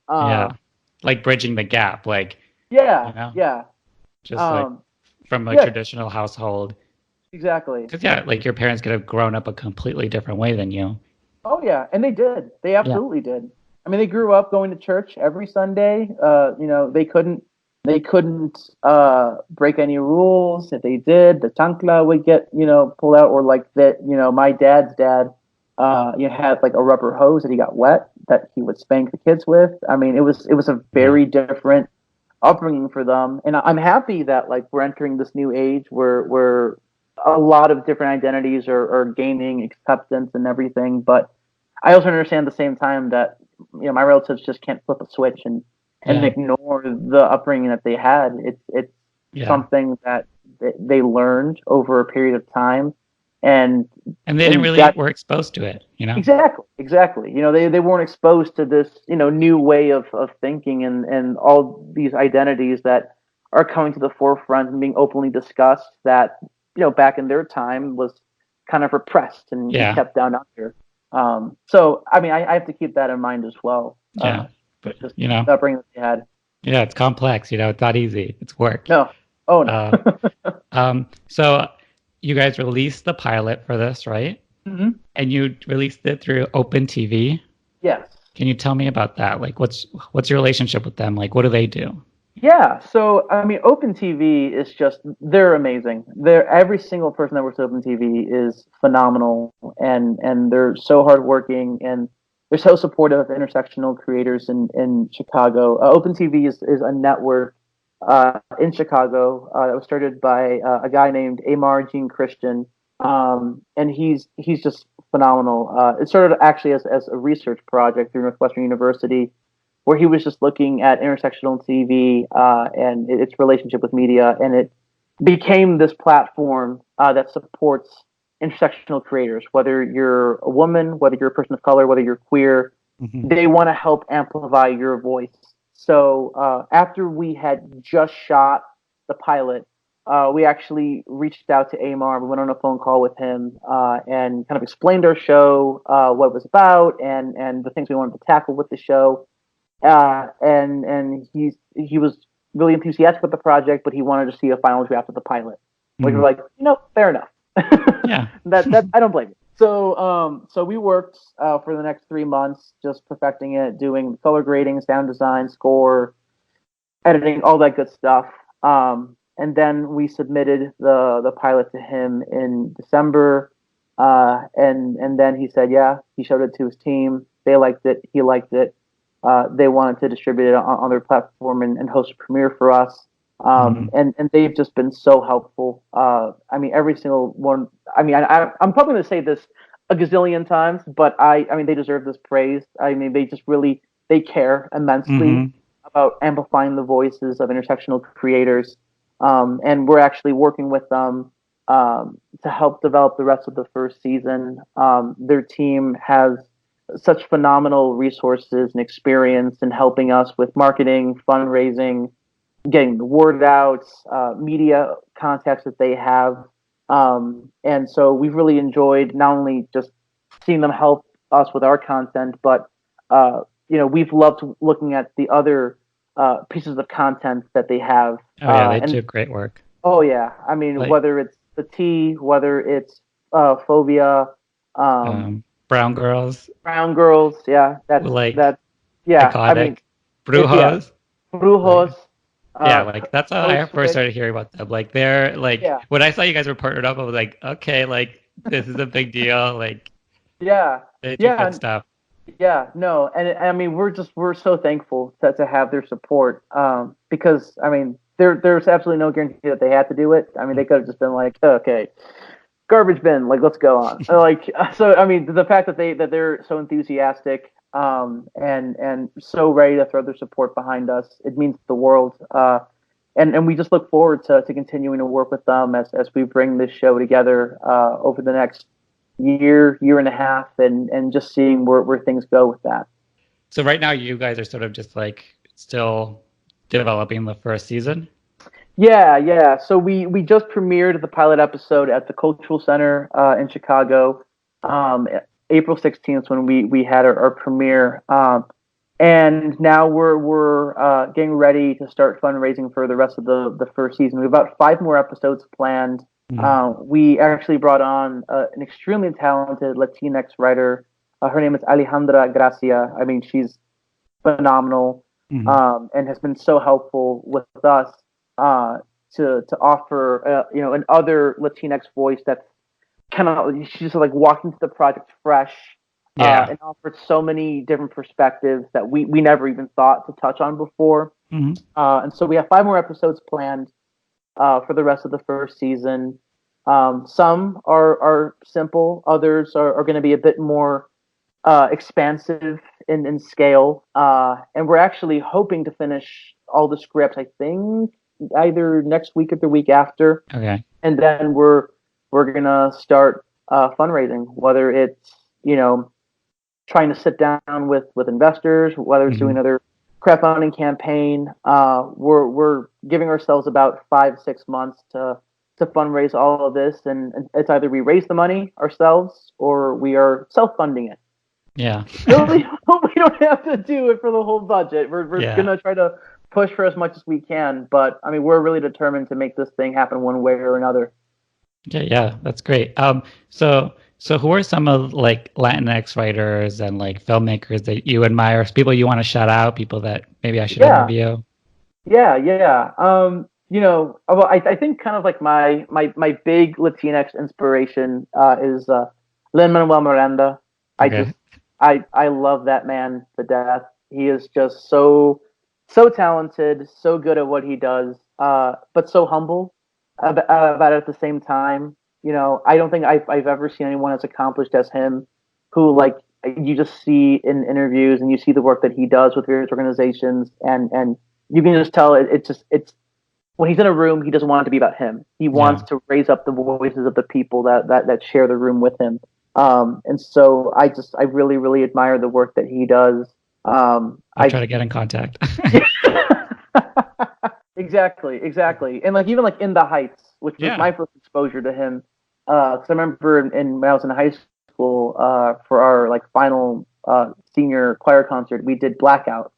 Like bridging the gap, like just like from a traditional household. Exactly. Because like your parents could have grown up a completely different way than you. Oh yeah, and they did. They absolutely did. I mean, they grew up going to church every Sunday. They couldn't break any rules. If they did, the chancla would get pulled out, or like that. My dad's dad, had like a rubber hose that he got wet that he would spank the kids with. I mean, it was a very different upbringing for them, and I'm happy that like we're entering this new age where a lot of different identities are gaining acceptance and everything. But I also understand at the same time that my relatives just can't flip a switch and ignore the upbringing that they had. It's something that they learned over a period of time, and they didn't really were exposed to it. Exactly. They weren't exposed to this new way of thinking and all these identities that are coming to the forefront and being openly discussed that back in their time was kind of repressed and kept down under. So I mean, I have to keep that in mind as well. But just the upbringing that they had. It's complex. It's not easy. It's work. No. Oh no. So you guys released the pilot for this, right? And you released it through Open TV. Yes. Can you tell me about that? Like, what's your relationship with them? Like, what do they do? Yeah, so I mean, Open TV is they're amazing. Every single person that works at Open TV is phenomenal, and they're so hardworking, and they're so supportive of intersectional creators in Chicago. Open TV is a network in Chicago that was started by a guy named Amar Jean Christian, and he's just phenomenal. It started actually as a research project through Northwestern University, where he was just looking at intersectional TV and its relationship with media, and it became this platform that supports intersectional creators, whether you're a woman, whether you're a person of color, whether you're queer. They want to help amplify your voice. So after we had just shot the pilot, we actually reached out to Amar. We went on a phone call with him and kind of explained our show, what it was about, and the things we wanted to tackle with the show. And he was really enthusiastic with the project, but he wanted to see a final draft of the pilot. Which we're like, fair enough. that I don't blame you. So we worked for the next 3 months, just perfecting it, doing color grading, sound design, score, editing, all that good stuff. And then we submitted the pilot to him in December, and then he said, yeah, he showed it to his team. They liked it. He liked it. They wanted to distribute it on their platform and host a premiere for us. And they've just been so helpful. I mean, every single one. I mean, I'm probably going to say this a gazillion times, but I mean, they deserve this praise. I mean, they just really they care immensely about amplifying the voices of intersectional creators. And we're actually working with them to help develop the rest of the first season. Their team has such phenomenal resources and experience in helping us with marketing, fundraising, getting the word out, media contacts that they have. And so we've really enjoyed not only just seeing them help us with our content, but we've loved looking at the other pieces of content that they have. Oh yeah, they do great work. Oh yeah, I mean, Like, whether it's the tea, whether it's phobia, brown girls, yeah, like yeah. I iconic, mean, yeah, brujos. brujos, Like, yeah, like that's how code I first switch, started hearing about them. Like they're like yeah, when I saw you guys were partnered up, I was like, okay, like this is a big deal. Like yeah, they do good yeah. stuff. Yeah, no, and I mean we're so thankful to have their support because I mean there's absolutely no guarantee that they had to do it. I mean they could have just been like, oh, okay, garbage bin, like let's go on. Like so I mean the fact that they're so enthusiastic and so ready to throw their support behind us, it means the world. And we just look forward to continuing to work with them as we bring this show together over the next year and a half, and just seeing where things go with that. So right now you guys are sort of just like still developing the first season. Yeah. So we just premiered the pilot episode at the Cultural Center in Chicago, April 16th when we had our premiere. And now we're getting ready to start fundraising for the rest of the first season. We have about 5 more episodes planned. We actually brought on an extremely talented Latinx writer. Her name is Alejandra Gracia. I mean, she's phenomenal, and has been so helpful with us to offer an other Latinx voice that's kind of she's just like walked into the project fresh. Yeah. And offered so many different perspectives that we never even thought to touch on before. And so we have 5 more episodes planned for the rest of the first season. Some are simple, others are going to be a bit more expansive in scale. And we're actually hoping to finish all the scripts, I think, either next week or the week after. Okay. And then we're gonna start fundraising, whether it's trying to sit down with investors, whether it's doing another crowdfunding campaign. We're giving ourselves about 5-6 months to fundraise all of this, and it's either we raise the money ourselves or we are self-funding it. Yeah. Really, we don't have to do it for the whole budget. We're gonna try to push for as much as we can, but I mean we're really determined to make this thing happen one way or another. Yeah, that's great. So who are some of like Latinx writers and like filmmakers that you admire? People you want to shout out? People that maybe I should interview? Yeah. Well, I think kind of like my big Latinx inspiration is Lin-Manuel Miranda. Okay. I love that man to death. He is just so talented, so good at what he does, but so humble about it at the same time. I don't think I've ever seen anyone as accomplished as him, who like you just see in interviews and you see the work that he does with various organizations, and you can just tell it's when he's in a room, he doesn't want it to be about him. He wants to raise up the voices of the people that share the room with him. And so I really, really admire the work that he does. I'll try to get in contact. Exactly. And like even like In the Heights, which was my first exposure to him. Because I remember when I was in high school, for our like final senior choir concert, we did Blackout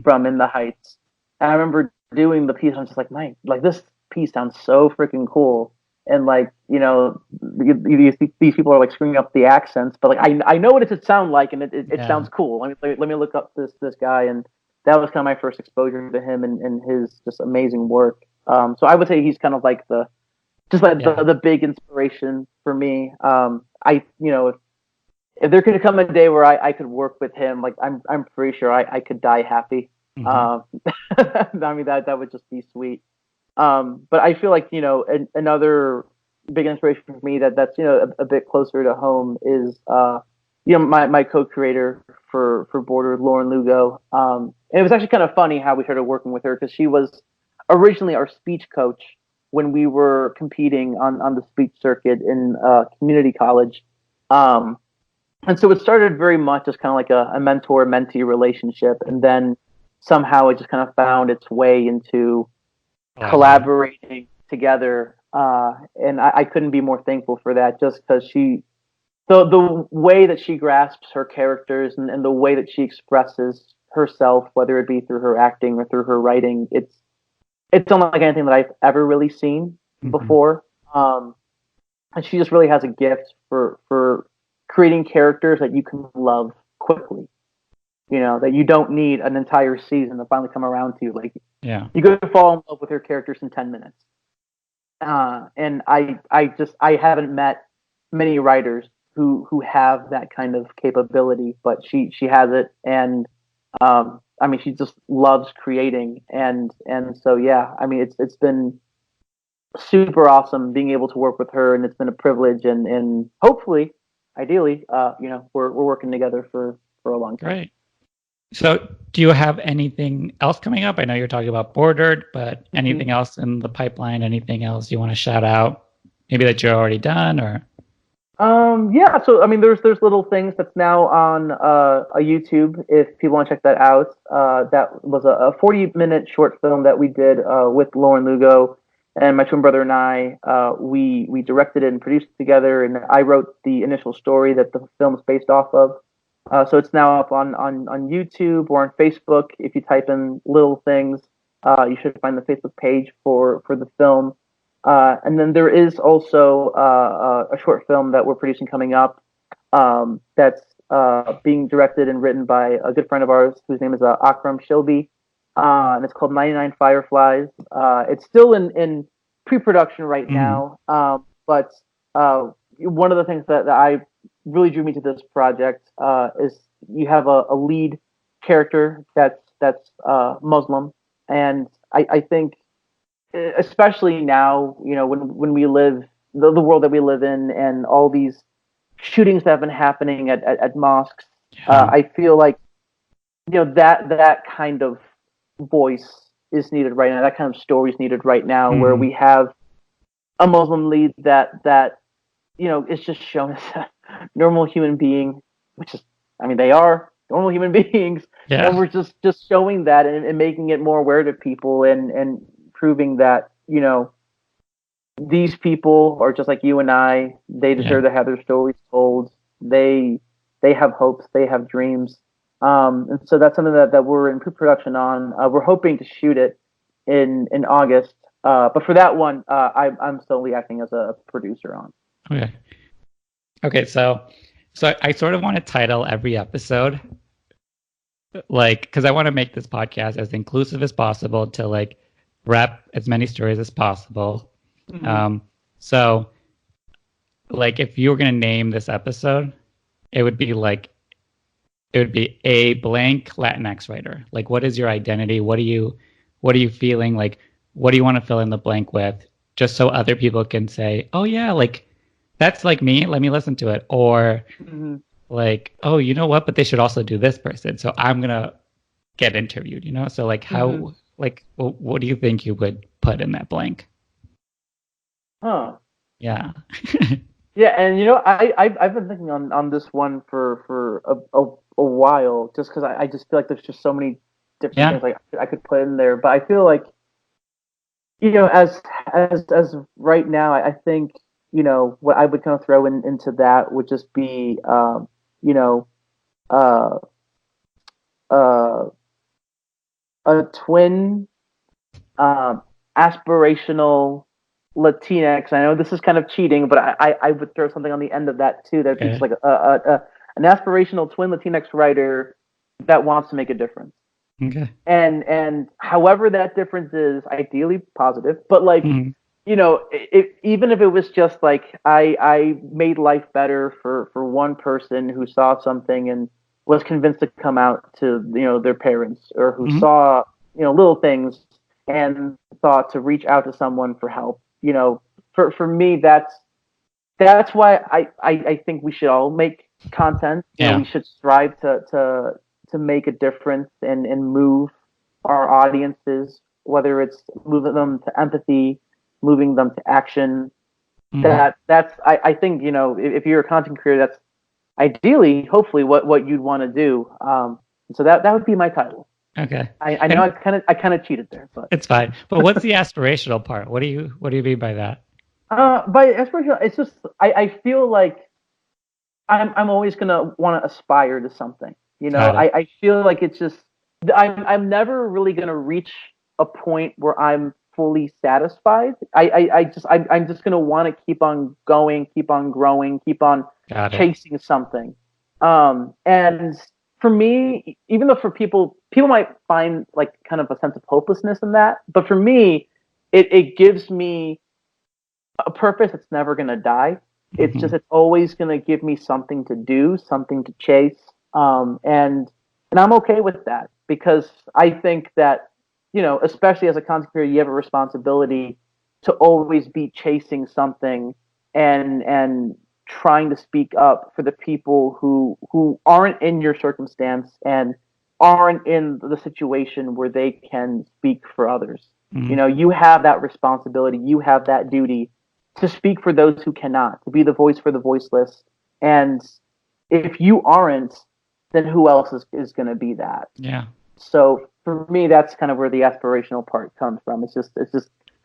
from In the Heights. And I remember doing the piece, and I was just like, Mike, like this piece sounds so freaking cool. and like these people are like screwing up the accents, but like I know what it should sound like, and it sounds cool. Let me look up this guy, and that was kind of my first exposure to him and his just amazing work. So I would say he's kind of like the big inspiration for me. If there could come a day where I could work with him, like I'm pretty sure I could die happy. I mean that would just be sweet. But I feel like another big inspiration for me that's a bit closer to home is my co-creator for Border, Lauren Lugo. And it was actually kind of funny how we started working with her because she was originally our speech coach when we were competing on the speech circuit in community college. And so it started very much as kind of like a mentor-mentee relationship, and then somehow it just kind of found its way into collaborating together. And I couldn't be more thankful for that, just because the way that she grasps her characters and the way that she expresses herself, whether it be through her acting or through her writing, it's unlike anything that I've ever really seen before. And she just really has a gift for creating characters that you can love quickly. That you don't need an entire season to finally come around to. Like, you go to fall in love with her characters in 10 minutes. And I haven't met many writers who have that kind of capability, but she has it, and I mean, she just loves creating, and so I mean, it's been super awesome being able to work with her, and it's been a privilege, and hopefully, ideally, we're working together for a long time. Great. So, do you have anything else coming up? I know you're talking about Bordered, but anything else in the pipeline? Anything else you want to shout out? Maybe that you're already done, or? Yeah. So, I mean, there's little things that's now on a YouTube. If people want to check that out, that was a 40-minute short film that we did with Lauren Lugo and my twin brother and I. We directed it and produced it together, and I wrote the initial story that the film is based off of. So it's now up on YouTube or on Facebook. If you type in Little Things, you should find the Facebook page for the film. And then there is also a short film that we're producing coming up that's being directed and written by a good friend of ours whose name is Akram Shilby. And it's called 99 Fireflies. It's still in pre-production right now, but one of the things that I really drew me to this project is you have a lead character that's Muslim, and I think especially now, when we live the world that we live in, and all these shootings that have been happening at mosques, I feel like that kind of voice is needed right now. That kind of story is needed right now, where we have a Muslim lead that is just shown as a normal human being, which is, I mean, they are normal human beings, and we're just showing that and making it more aware to people, and proving that these people are just like you and I. They deserve to have their stories told. They have hopes. They have dreams. And so that's something that we're in pre-production on. We're hoping to shoot it in August. But for that one, I'm solely acting as a producer on. Okay. So I sort of want to title every episode, like, because I want to make this podcast as inclusive as possible to like rep as many stories as possible. So like, if you were going to name this episode, it would be a blank Latinx writer. Like, what is your identity? What are you feeling? Like, what do you want to fill in the blank with? Just so other people can say, oh yeah, like that's like me. Let me listen to it. Or like, oh, you know what? But they should also do this person. So I'm going to get interviewed, So like how, like, what do you think you would put in that blank? Yeah. Yeah, and I've been thinking on this one for a while, just because I just feel like there's just so many different things like I could put in there. But I feel like as right now, I think what I would kind of throw into that would just be a twin aspirational LatinX. I know this is kind of cheating, but I would throw something on the end of that too. That'd be just Okay. like an aspirational twin Latinx writer that wants to make a difference. Okay. And however that difference is, ideally positive, but like, Hmm. even if it was just like I made life better for one person who saw something and was convinced to come out to their parents, or who Hmm. saw little things and thought to reach out to someone for help. For me, that's why I think we should all make content. Yeah. We should strive to make a difference and move our audiences, whether it's moving them to empathy, moving them to action. Hmm. I think, if you're a content creator, that's ideally, hopefully, what you'd want to do. So that would be my title. Okay. I know And I kind of cheated there, but it's fine. But what's the aspirational part? What do you mean by that? by aspirational, it's just I feel like I'm always gonna want to aspire to something. Got it. I feel like it's just I'm never really gonna reach a point where I'm fully satisfied. I'm just gonna want to keep on going, keep on growing, keep on Got it. chasing something. And for me, even though for people might find like kind of a sense of hopelessness in that, but for me, it gives me a purpose that's never gonna die. Hmm. It's always gonna give me something to do, something to chase, and I'm okay with that, because I think that especially as a content creator, you have a responsibility to always be chasing something and trying to speak up for the people who aren't in your circumstance and aren't in the situation where they can speak for others. Hmm. You have that responsibility, you have that duty to speak for those who cannot, to be the voice for the voiceless. And if you aren't, then who else is going to be that? Yeah. So for me, that's kind of where the aspirational part comes from. It's just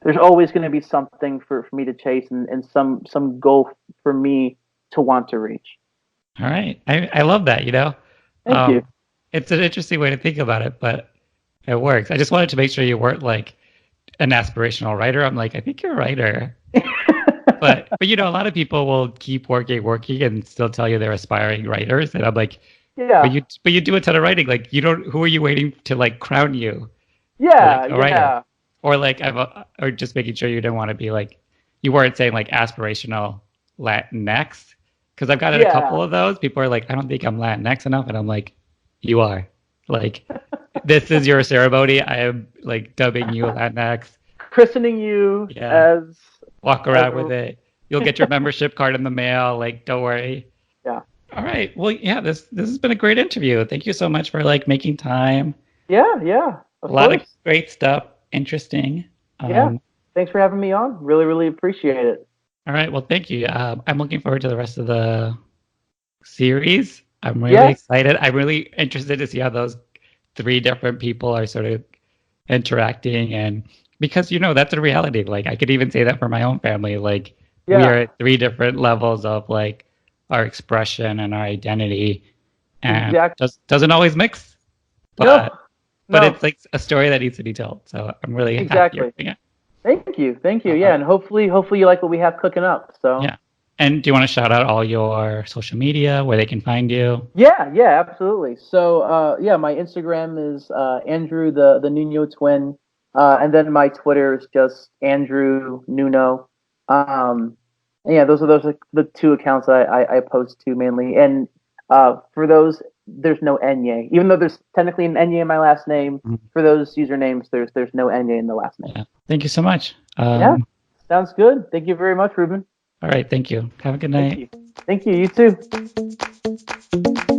there's always going to be something for me to chase, and some goal for me to want to reach. All right. I love that, Thank you. It's an interesting way to think about it, but it works. I just wanted to make sure you weren't like an aspirational writer. I'm like, I think you're a writer. But a lot of people will keep working and still tell you they're aspiring writers. And I'm like, but Yeah, you do a ton of writing. Like you don't who are you waiting to like crown you like yeah, a writer? yeah, Or like or just making sure you don't want to be like you weren't saying like aspirational Latinx. Because I've gotten a yeah. couple of those. People are like, I don't think I'm Latinx enough, and I'm like, you are. Like, this is your ceremony. I am like dubbing you Latinx. Christening you Yeah, as walk as around with it. You'll get your membership card in the mail. Like, don't worry. yeah, All right. Well, yeah, this has been a great interview. Thank you so much for like making time. yeah, yeah. A Of lot of course. great stuff. Interesting. Yeah. Um, Thanks for having me on. Really, really appreciate it. all right. Well, thank you. I'm looking forward to the rest of the series. I'm really Yeah, excited. I'm really interested to see how those three different people are sort of interacting, and because that's a reality. Like I could even say that for my own family. Like we are yeah, at three different levels of like our expression and our identity, and exactly. just doesn't always mix. No, But no, it's like a story that needs to be told. So I'm really happy you're exactly. doing it. Thank you. Uh, Yeah, and hopefully you like what we have cooking up. So yeah. And do you want to shout out all your social media where they can find you? yeah, absolutely. So yeah, my Instagram is Andrew the NUÑO twin, and then my Twitter is just Andrew Nuno. And yeah, those are the two accounts I post to mainly. And for those, there's no Enye, even though there's technically an Enye in my last name. Mhm. For those usernames, there's no Enye in the last name. Yeah. Thank you so much. Yeah, sounds good. Thank you very much, Ruben. All right. Thank you. Have a good Thank night. you. Thank you. You too.